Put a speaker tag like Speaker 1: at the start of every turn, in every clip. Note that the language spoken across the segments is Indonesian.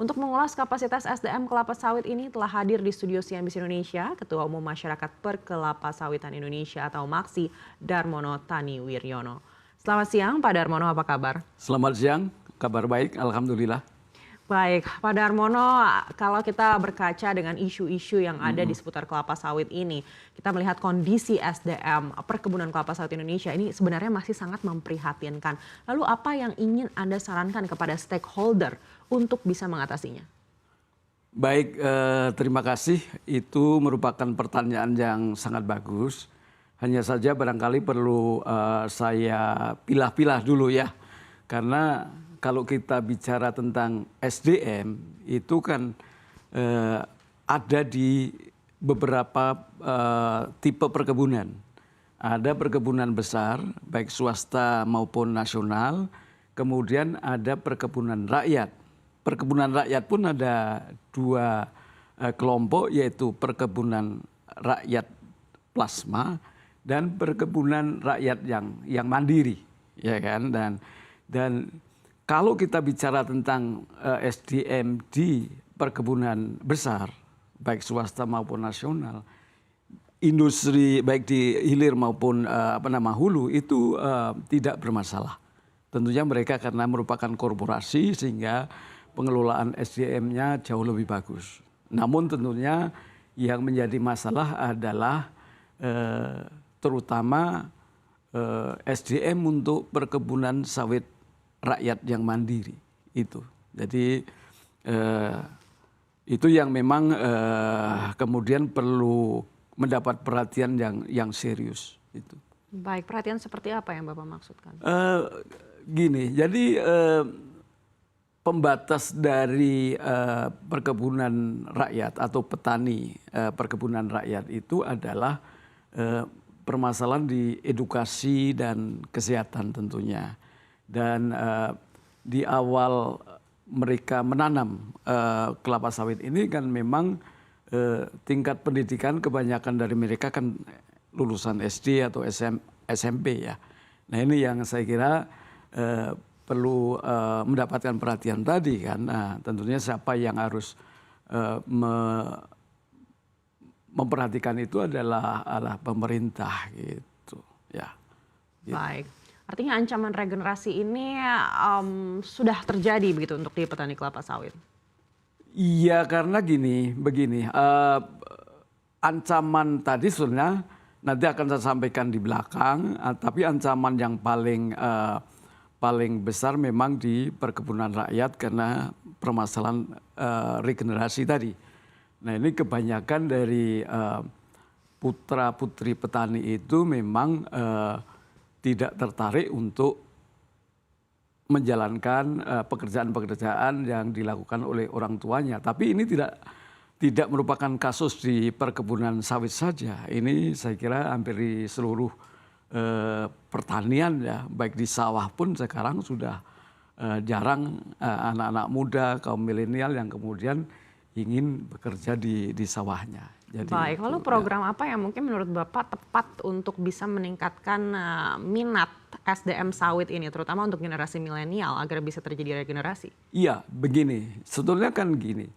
Speaker 1: Untuk mengulas kapasitas SDM kelapa sawit ini telah hadir di studio CNBC Indonesia, Ketua Umum Masyarakat Perkelapa Sawitan Indonesia atau MAKSI, Darmono Tani Wiryono. Selamat siang Pak Darmono, apa kabar?
Speaker 2: Selamat siang, kabar baik, alhamdulillah.
Speaker 1: Baik, Pak Darmono, kalau kita berkaca dengan isu-isu yang ada di seputar kelapa sawit ini, kita melihat kondisi SDM perkebunan kelapa sawit Indonesia ini sebenarnya masih sangat memprihatinkan. Lalu apa yang ingin Anda sarankan kepada stakeholder untuk bisa mengatasinya?
Speaker 2: Baik, terima kasih. Itu merupakan pertanyaan yang sangat bagus. Hanya saja barangkali perlu saya pilah-pilah dulu ya. Karena kalau kita bicara tentang SDM itu kan ada di beberapa tipe perkebunan. Ada perkebunan besar, baik swasta maupun nasional. Kemudian ada perkebunan rakyat. Perkebunan rakyat pun ada dua kelompok, yaitu perkebunan rakyat plasma dan perkebunan rakyat yang mandiri, ya kan? Dan kalau kita bicara tentang SDM di perkebunan besar, baik swasta maupun nasional, industri baik di hilir maupun hulu itu tidak bermasalah. Tentunya mereka karena merupakan korporasi sehingga pengelolaan SDM-nya jauh lebih bagus. Namun tentunya yang menjadi masalah adalah terutama SDM untuk perkebunan sawit rakyat yang mandiri itu. Jadi itu yang memang kemudian perlu mendapat perhatian yang serius itu.
Speaker 1: Baik, perhatian seperti apa yang Bapak maksudkan?
Speaker 2: Gini, jadi pembatas dari perkebunan rakyat atau petani perkebunan rakyat itu adalah permasalahan di edukasi dan kesehatan tentunya. Dan di awal mereka menanam kelapa sawit ini kan memang tingkat pendidikan kebanyakan dari mereka kan lulusan SD atau SMP ya. Nah ini yang saya kira perlu mendapatkan perhatian tadi kan. Nah, tentunya siapa yang harus memperhatikan itu adalah pemerintah gitu ya. Gitu.
Speaker 1: Baik. Artinya ancaman regenerasi ini sudah terjadi begitu untuk di petani kelapa sawit?
Speaker 2: Iya, karena begini, ancaman tadi sebenarnya nanti akan saya sampaikan di belakang, tapi ancaman yang paling besar memang di perkebunan rakyat karena permasalahan regenerasi tadi. Nah ini kebanyakan dari putra-putri petani itu memang tidak tertarik untuk menjalankan pekerjaan-pekerjaan yang dilakukan oleh orang tuanya. Tapi ini tidak merupakan kasus di perkebunan sawit saja. Ini saya kira hampir di seluruh pertanian ya, baik di sawah pun sekarang sudah jarang anak-anak muda, kaum milenial yang kemudian ingin bekerja di sawahnya. Jadi,
Speaker 1: baik, lalu program apa yang mungkin menurut Bapak tepat untuk bisa meningkatkan minat SDM sawit ini, terutama untuk generasi milenial agar bisa terjadi regenerasi?
Speaker 2: Iya, begini, sebetulnya kan gini,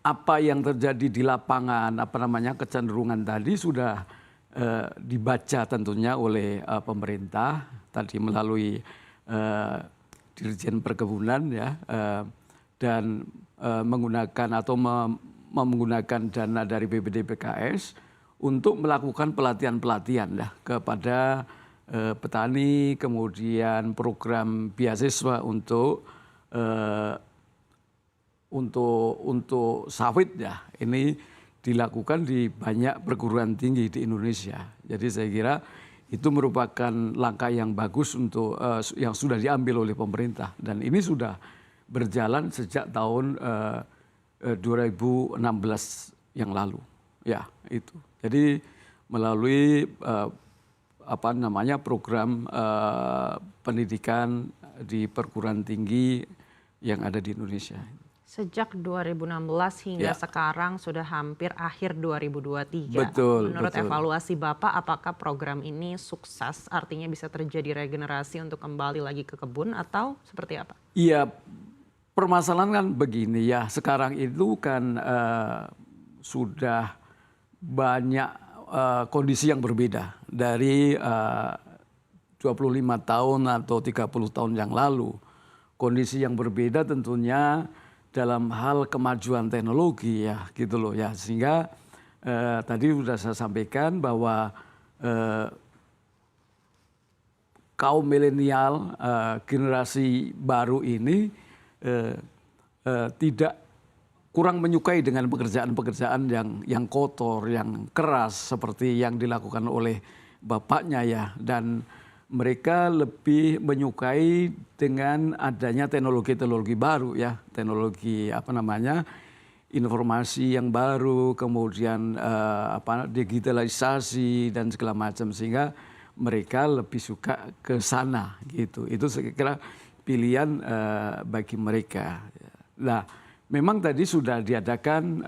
Speaker 2: apa yang terjadi di lapangan, kecenderungan tadi sudah dibaca tentunya oleh pemerintah tadi melalui Dirjen Perkebunan ya, dan menggunakan atau menggunakan dana dari BPD/PKS untuk melakukan pelatihan-pelatihan ya kepada petani, kemudian program beasiswa untuk sawit ya. Ini dilakukan di banyak perguruan tinggi di Indonesia. Jadi saya kira itu merupakan langkah yang bagus untuk yang sudah diambil oleh pemerintah, dan ini sudah berjalan sejak tahun 2016 yang lalu ya itu. Jadi melalui program pendidikan di perguruan tinggi yang ada di Indonesia.
Speaker 1: Sejak 2016 hingga sekarang sudah hampir akhir 2023.
Speaker 2: Betul.
Speaker 1: Menurut evaluasi Bapak, apakah program ini sukses? Artinya bisa terjadi regenerasi untuk kembali lagi ke kebun atau seperti apa?
Speaker 2: Iya, permasalahan kan begini ya, sekarang itu kan sudah banyak kondisi yang berbeda dari 25 tahun atau 30 tahun yang lalu. Kondisi yang berbeda tentunya dalam hal kemajuan teknologi ya gitu loh ya. Sehingga tadi sudah saya sampaikan bahwa kaum milenial generasi baru ini tidak kurang menyukai dengan pekerjaan-pekerjaan yang kotor, yang keras seperti yang dilakukan oleh bapaknya ya, dan mereka lebih menyukai dengan adanya teknologi-teknologi baru ya, teknologi informasi yang baru, kemudian digitalisasi dan segala macam, sehingga mereka lebih suka ke sana gitu. Itu saya kira pilihan bagi mereka. Nah, memang tadi sudah diadakan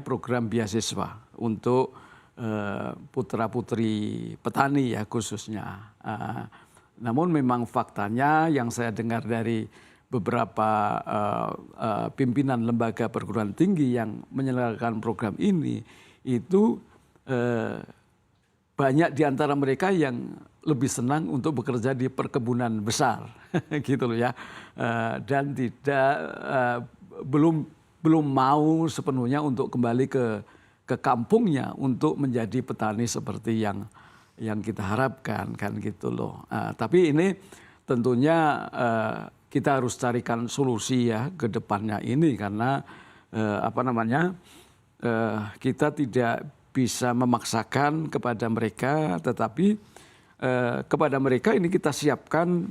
Speaker 2: program beasiswa untuk putra-putri petani ya khususnya. Namun memang faktanya yang saya dengar dari beberapa pimpinan lembaga perguruan tinggi yang menyelenggarakan program ini, itu banyak di antara mereka yang lebih senang untuk bekerja di perkebunan besar, gitu loh ya, dan belum mau sepenuhnya untuk kembali ke kampungnya untuk menjadi petani seperti yang kita harapkan kan gitu loh. Tapi ini tentunya kita harus carikan solusi ya ke depannya ini, karena kita tidak bisa memaksakan kepada mereka, tetapi kepada mereka ini kita siapkan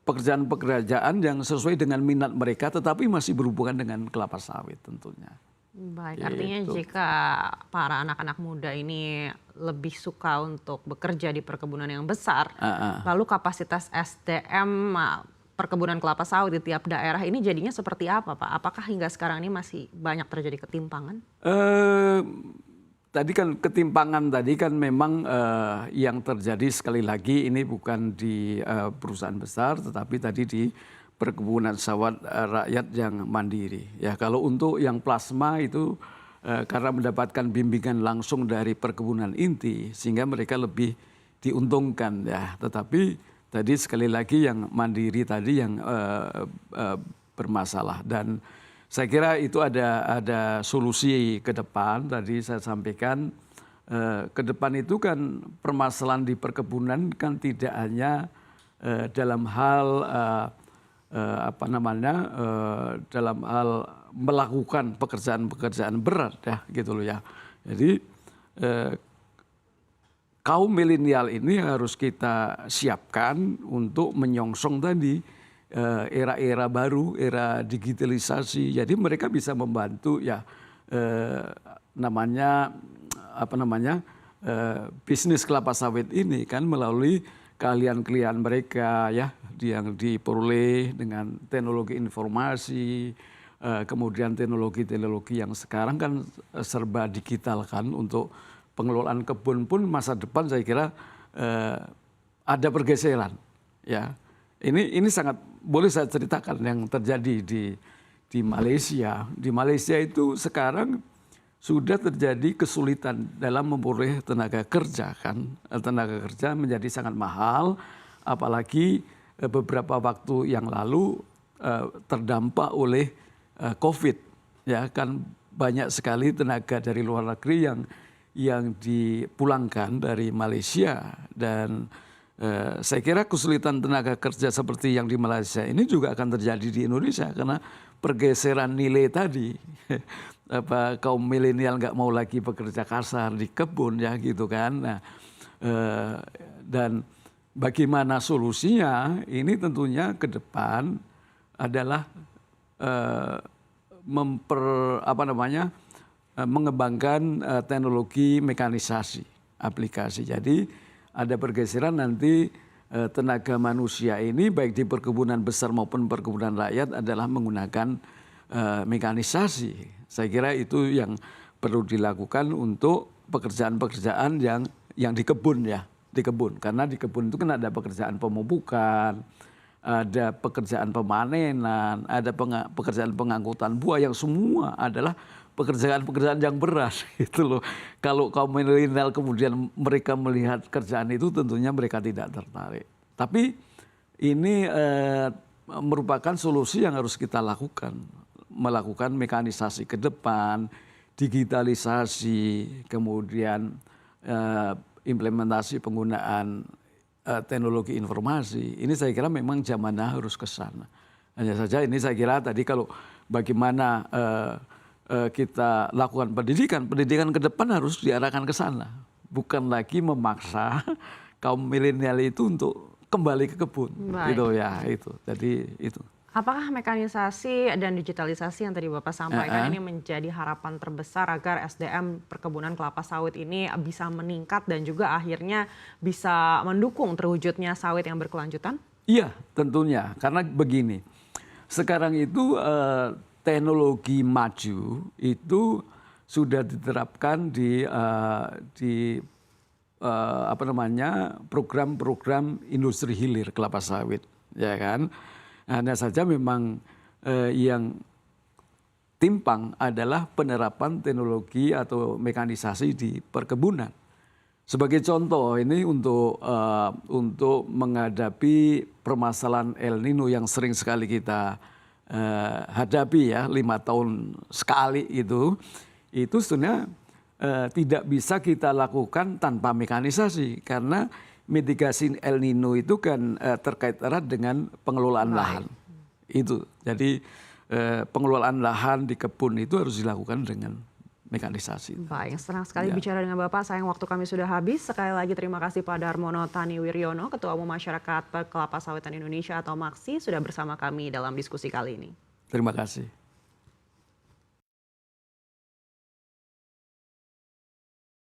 Speaker 2: pekerjaan-pekerjaan yang sesuai dengan minat mereka, tetapi masih berhubungan dengan kelapa sawit tentunya.
Speaker 1: Baik, artinya jika para anak-anak muda ini lebih suka untuk bekerja di perkebunan yang besar, lalu kapasitas SDM perkebunan kelapa sawit di tiap daerah ini jadinya seperti apa, Pak? Apakah hingga sekarang ini masih banyak terjadi ketimpangan?
Speaker 2: Tadi kan ketimpangan tadi kan memang yang terjadi sekali lagi ini bukan di perusahaan besar, tetapi tadi di perkebunan sawit rakyat yang mandiri. Ya, kalau untuk yang plasma itu karena mendapatkan bimbingan langsung dari perkebunan inti sehingga mereka lebih diuntungkan ya. Tetapi tadi sekali lagi yang mandiri tadi yang bermasalah, dan saya kira itu ada solusi ke depan. Tadi saya sampaikan ke depan itu kan permasalahan di perkebunan kan tidak hanya dalam hal dalam hal melakukan pekerjaan-pekerjaan berat ya gitu loh ya. Jadi kaum milenial ini harus kita siapkan untuk menyongsong tadi era-era baru, era digitalisasi. Jadi mereka bisa membantu ya bisnis kelapa sawit ini kan melalui keahlian-keahlian mereka ya, yang diperoleh dengan teknologi informasi, kemudian teknologi-teknologi yang sekarang kan serba digital kan. Untuk pengelolaan kebun pun masa depan saya kira ada pergeseran ya. Ini sangat boleh saya ceritakan yang terjadi di Malaysia. Di Malaysia itu sekarang sudah terjadi kesulitan dalam memperoleh tenaga kerja kan. Tenaga kerja menjadi sangat mahal, apalagi beberapa waktu yang lalu terdampak oleh COVID ya kan, banyak sekali tenaga dari luar negeri yang dipulangkan dari Malaysia, dan saya kira kesulitan tenaga kerja seperti yang di Malaysia ini juga akan terjadi di Indonesia karena pergeseran nilai tadi. Kaum milenial nggak mau lagi bekerja kasar di kebun ya gitu kan. Nah, dan bagaimana solusinya ini tentunya ke depan adalah mengembangkan teknologi mekanisasi aplikasi. Jadi ada pergeseran nanti tenaga manusia ini baik di perkebunan besar maupun perkebunan rakyat adalah menggunakan mekanisasi. Saya kira itu yang perlu dilakukan untuk pekerjaan-pekerjaan yang di kebun ya. di kebun. Karena di kebun itu kan ada pekerjaan pemupukan, ada pekerjaan pemanenan, ada pekerjaan pengangkutan buah yang semua adalah pekerjaan-pekerjaan yang berat gitu loh. Kalau kaum milenial kemudian mereka melihat kerjaan itu tentunya mereka tidak tertarik. Tapi ini merupakan solusi yang harus kita lakukan. Melakukan mekanisasi ke depan, digitalisasi, kemudian implementasi penggunaan teknologi informasi. Ini saya kira memang zamannya harus ke sana. Hanya saja ini saya kira tadi kalau bagaimana kita lakukan pendidikan ke depan harus diarahkan ke sana. Bukan lagi memaksa kaum milenial itu untuk kembali ke kebun. Gitu ya, itu. Jadi itu.
Speaker 1: Apakah mekanisasi dan digitalisasi yang tadi Bapak sampaikan ini menjadi harapan terbesar agar SDM perkebunan kelapa sawit ini bisa meningkat dan juga akhirnya bisa mendukung terwujudnya sawit yang berkelanjutan?
Speaker 2: Iya, tentunya. Karena begini, sekarang itu teknologi maju itu sudah diterapkan di program-program industri hilir kelapa sawit, ya kan? Hanya saja memang yang timpang adalah penerapan teknologi atau mekanisasi di perkebunan. Sebagai contoh ini untuk menghadapi permasalahan El Nino yang sering sekali kita hadapi ya 5 tahun sekali itu sebenarnya tidak bisa kita lakukan tanpa mekanisasi karena mitigasi El Nino itu kan terkait erat dengan pengelolaan lahan. Itu. Jadi pengelolaan lahan di kebun itu harus dilakukan dengan mekanisasi.
Speaker 1: Baik, senang sekali bicara dengan Bapak. Sayang waktu kami sudah habis. Sekali lagi terima kasih Pak Darmono Tani Wiryono, Ketua Umum Masyarakat Kelapa Sawitan Indonesia atau MAKSI sudah bersama kami dalam diskusi kali ini.
Speaker 2: Terima kasih.